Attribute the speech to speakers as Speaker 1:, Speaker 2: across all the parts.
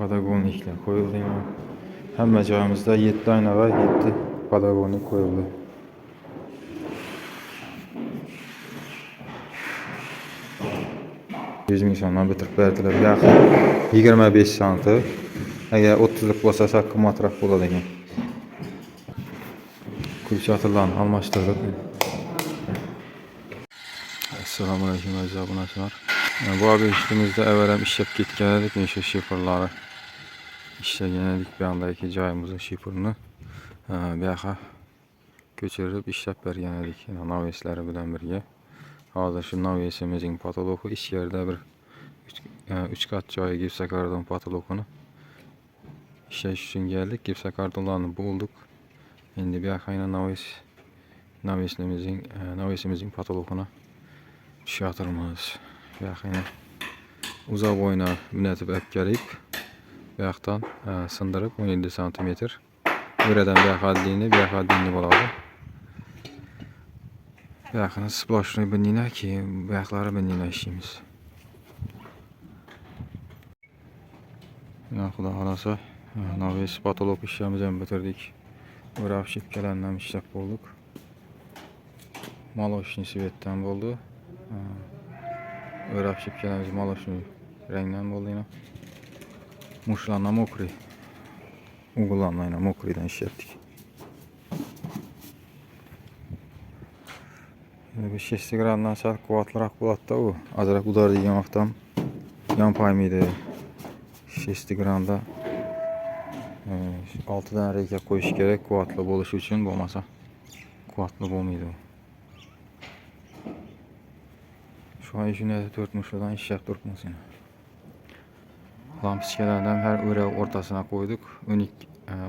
Speaker 1: Patagonlikler koyuldu. Hamma joyimizda 7 oyna va 7 patagonlik koyuldu. Yüzmüş sondan bitirib berdiler. Yaxın 25 santi. Agar 30lik bo'lsa 8 matraf bo'ladi ekan. Kulçatırlarını almıştırdık. Assalamu alaykum aziz obunachilar. Bu ob'ektimizda avval ishlab ketgan edik, o'sha shifrlari ishlagan edik. Bu yoqdagi joyimizning shifrini bu yoqqa ko'chirib ishlab bergan edik. Naveslari bilan birga. Hozir shu navesimizning patologi ichkarida bir 3 kat joyi gipsokardon patologini ishlash uchun keldik. Gipsokardonlarni bo'ldik. Endi bu yoqqa navesimizning patologini tushyapmiz. Bu yoqqa uzoq bo'yni bunatib olib kelib, bu yoqdan sindirib 17 cm. Buradan bu yoqqa dinni bo'ladi. Bu yoqni sploshni binnina, keyin bu yoqlari binnina ishlaymiz. Xudo xolasa naves patolog ishimizni ham bitirdik. O'rab shipkalarni ham ishlab bo'ldik. Maloshni svetdan bo'ldi. O'rab shipkalarimiz maloshni rangdan bo'ldi. Mushlarni mokriy. Uyg'ularni mokriydan ishlatdik. Bu 6 graddan sal quvvatliroq bo'ladi u. Azroq udar degan vaqtdan yonpaymaydi. 6 gradda 6 dan reyka qo'yish kerak quvvatli bo'lishi uchun, bo'lmasa quvvatli bo'lmaydi u. Şu an ishini 4 mushlardan ishlab turibmiz. Lampochkalardan har o'ra o'rtasına qo'ydik.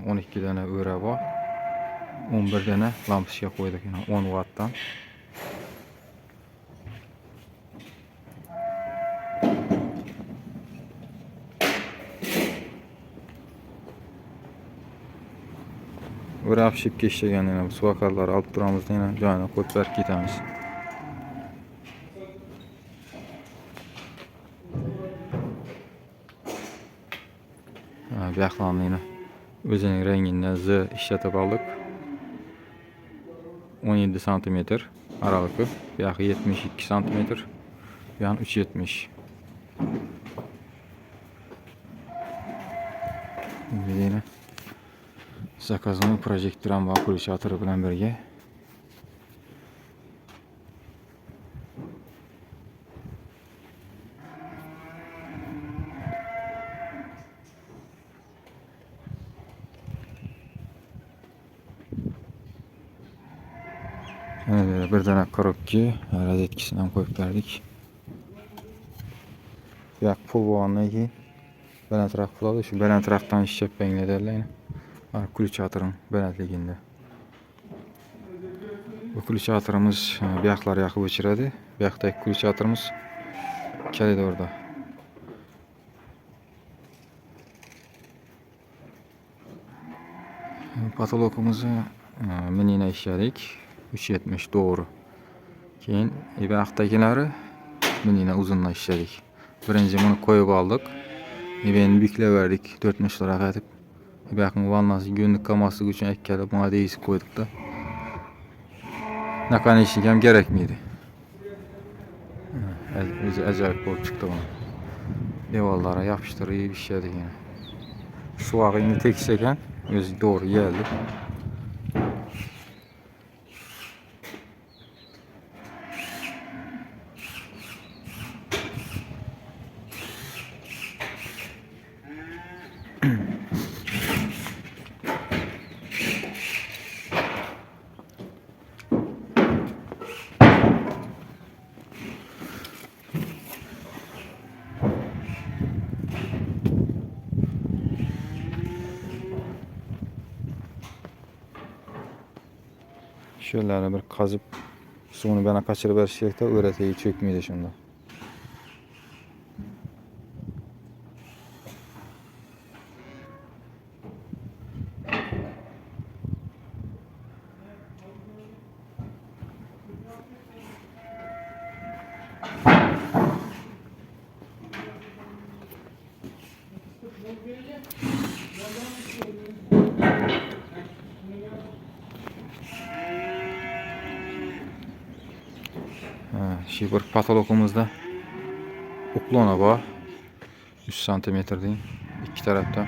Speaker 1: 12 dana o'ra bor. 11 dana lampochka qo'ydik, 10 wattdan. O'rab shipka ishlagan suvakarlar olib turamiz, joyini qo'yib berib ketamiz. Bu yoqlarni o'zining rangidan ishlatib oldik. 17 cm aralıkı. Bu yoqqa 72 cm. Bu yoqqa 370. Yine zakazımı projektörüm var, kulçatırı bilan birga. Bir dana korobka rozetkasini ham qo'yib berdik. Bu yoq pul bo'lgandan keyin balandroq bo'ladi. Shu balandroqdan ishlab bangladarlar. Kulçatırın balandligida. Bu kulçatırımız bu yoqlar yoqib o'chiradi. Bu yoqdagi kulçatırımız koridorda. Patologimizni minina ishladik. 370 doğru. Keyin bu yoqdagilari minina uzundan ishladik. Birinchi buni qo'yib oldik. Endi buklayverdik 4 mushlar qatib. Bu yoqning vannasi go'nlik qolmasligi uchun ikkala buna deyis qo'ydikda. Nakonechnik ham kerakmaydi. O'zi ajoyib bo'lib chiqdi buni. Devorlarga yopishtirib ishladik. Suvag'ini tekis ekan, o'zi to'g'ri keldi. Şöyle bir kazıp suyunu bana kaçırıp verecekler, öğretiyi çökmeydi şimdi. Şifr patologumuzda uklona var. 3 santimetre deyin. İki tarafta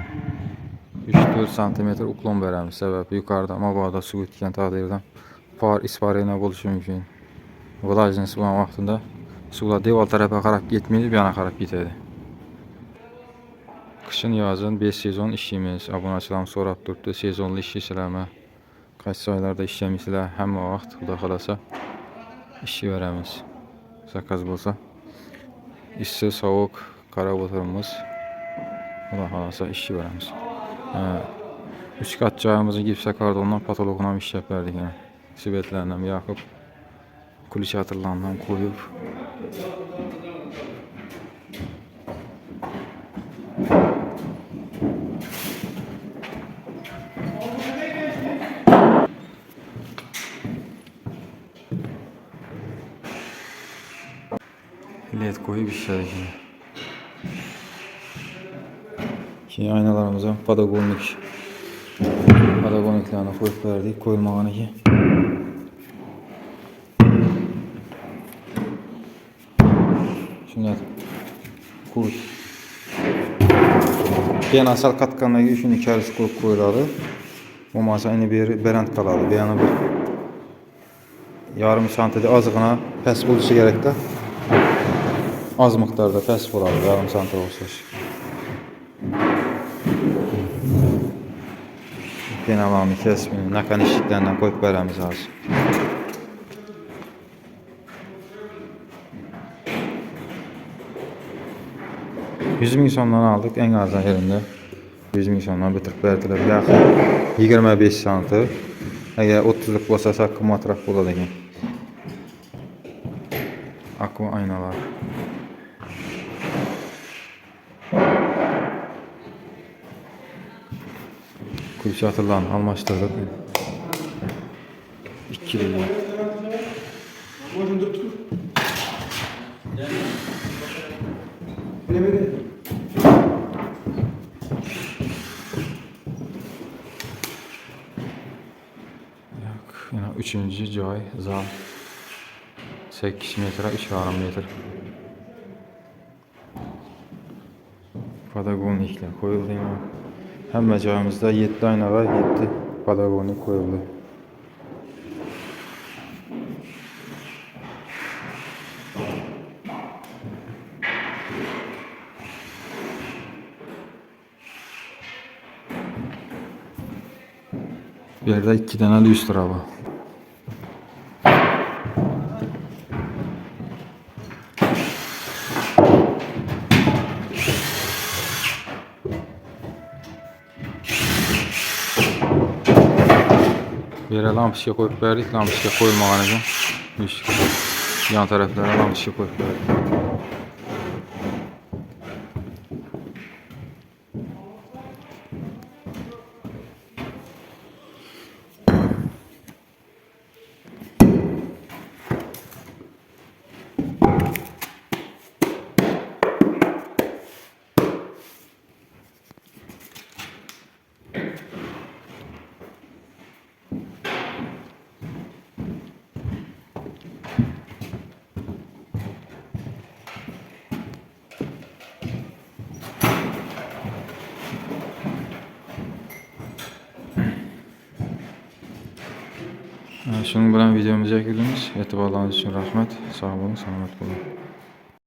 Speaker 1: 3-4 santimetre uklon veremiz. Sebebi yukarıda mabada su etken taqdirdə par isparena buluşu mümkün. Vlajness olan vaxtında sular deval tərəfə qarab getməyir, bir yana qarab getədi. Kışın yazın 5 sezon işimiz. Abunəçilərim sorab durdu. Sezonlu iş işləmə. Qaysı aylarda işləmisilər, həmin vaxt xuda xalasa işi verəmiz. Zakaz bolsa. İsti, soğuk, karaboturumuz. Xuda xalasa işi verəmiz. 3 kat cayımızı gipsə kardondan patoloqla işləb verdik. Sivetlərlə yaxıb kuliçatırlarla koyub. LED koyup işledik. Şimdi aynalarımıza padagoniklerini koyup verdik. Koyulmağını ki. Şimdi kurt. Genasal katkanına üçün içerisi koyup koyuladı. Bu masa yine bir berent kaladı. Bir yana bir yarım santimetre azığına pes buluşu gerekti. Az miktarda pes buladı. Yarım santimetre olsa. Genelami kesmini, nakan işliklerinden koyup veremiz lazım. $100.000 sondan aldık en azdan yerinde. $100.000 sondan bitirip verdiler. Yaxın 25 santim. Eğer 30'luk olsa kımmatraq buladı. Aqua aynalar. Kulçatırlarını almıştırdık. İkili. Yine 3. cay zal 8 metre 3,5 metre. Padagonikler koyuldu. Hem cayımızda 7 ayna var, 7 padagonik koyuldu. Bir yerde 2 tane lüstra var. Bir yere lampışya koyup verdik. Lampışya koyulmağını için yan taraflara lampışya koyup verdik. Şunun bilan videomuzu yakunlaymiz. E'tiborlaringiz uchun rahmat. Sog' bo'ling, salomat bo'ling.